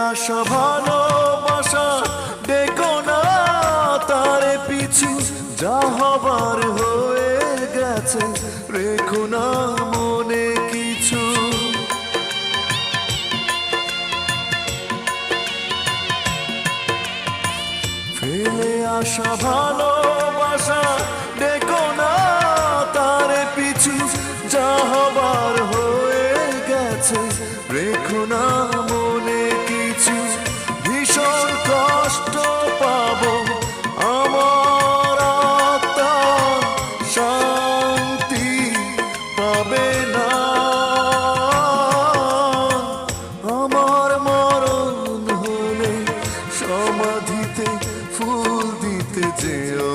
আসা ভালোবাসা ডেকো না তারে পিছু, যা হবার হয়ে গেছে রেখো না মনে কিছু। ফেলে আসা ভালোবাসা ডেকো না তারে পিছু, যা হবার হয়ে গেছে রেখো না মনে কিছু। ভীষণ কষ্ট পাবো আমার আত্মা, শান্তি পাবে না। আমার মরণ হলে সমাধিতে ফুল দিতে যেও